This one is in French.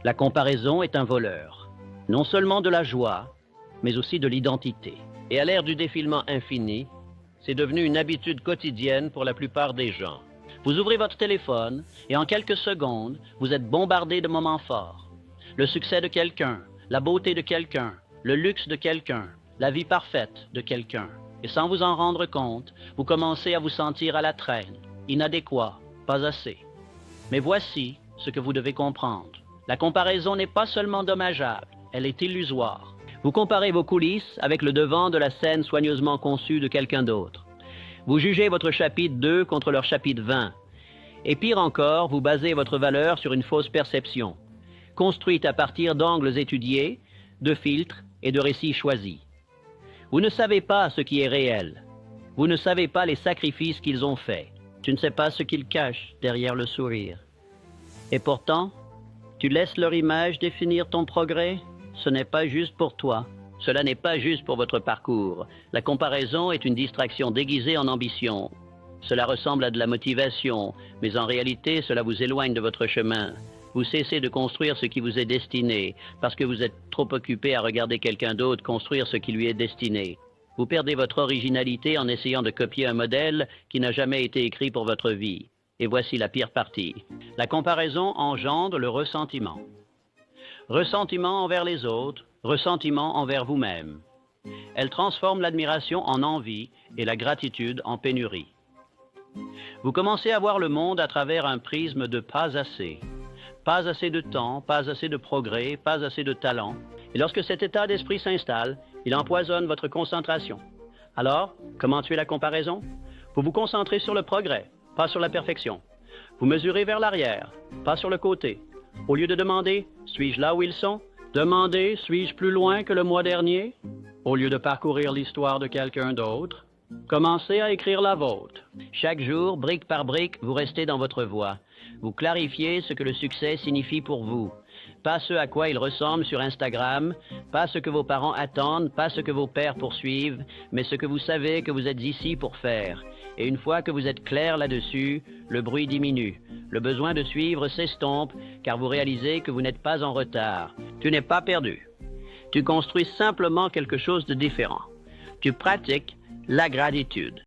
La comparaison est un voleur, non seulement de la joie, mais aussi de l'identité. Et à l'ère du défilement infini, c'est devenu une habitude quotidienne pour la plupart des gens. Vous ouvrez votre téléphone et en quelques secondes, vous êtes bombardé de moments forts. Le succès de quelqu'un, la beauté de quelqu'un, le luxe de quelqu'un, la vie parfaite de quelqu'un. Et sans vous en rendre compte, vous commencez à vous sentir à la traîne, inadéquat, pas assez. Mais voici ce que vous devez comprendre. La comparaison n'est pas seulement dommageable, elle est illusoire. Vous comparez vos coulisses avec le devant de la scène soigneusement conçue de quelqu'un d'autre. Vous jugez votre chapitre 2 contre leur chapitre 20. Et pire encore, vous basez votre valeur sur une fausse perception, construite à partir d'angles étudiés, de filtres et de récits choisis. Vous ne savez pas ce qui est réel. Vous ne savez pas les sacrifices qu'ils ont faits. Tu ne sais pas ce qu'ils cachent derrière le sourire. Et pourtant, tu laisses leur image définir ton progrès. Ce n'est pas juste pour toi. Cela n'est pas juste pour votre parcours. La comparaison est une distraction déguisée en ambition. Cela ressemble à de la motivation, mais en réalité, cela vous éloigne de votre chemin. Vous cessez de construire ce qui vous est destiné, parce que vous êtes trop occupé à regarder quelqu'un d'autre construire ce qui lui est destiné. Vous perdez votre originalité en essayant de copier un modèle qui n'a jamais été écrit pour votre vie. Et voici la pire partie. La comparaison engendre le ressentiment. Ressentiment envers les autres, ressentiment envers vous-même. Elle transforme l'admiration en envie et la gratitude en pénurie. Vous commencez à voir le monde à travers un prisme de pas assez. Pas assez de temps, pas assez de progrès, pas assez de talent. Et lorsque cet état d'esprit s'installe, il empoisonne votre concentration. Alors, comment tuer la comparaison? Vous vous concentrez sur le progrès, pas sur la perfection. Vous mesurez vers l'arrière, pas sur le côté. Au lieu de demander « suis-je là où ils sont ?» demandez « suis-je plus loin que le mois dernier ?» Au lieu de parcourir l'histoire de quelqu'un d'autre, commencez à écrire la vôtre. Chaque jour, brique par brique, vous restez dans votre voie. Vous clarifiez ce que le succès signifie pour vous. Pas ce à quoi il ressemble sur Instagram, pas ce que vos parents attendent, pas ce que vos pères poursuivent, mais ce que vous savez que vous êtes ici pour faire. Et une fois que vous êtes clair là-dessus, le bruit diminue. Le besoin de suivre s'estompe, car vous réalisez que vous n'êtes pas en retard. Tu n'es pas perdu. Tu construis simplement quelque chose de différent. Tu pratiques la gratitude.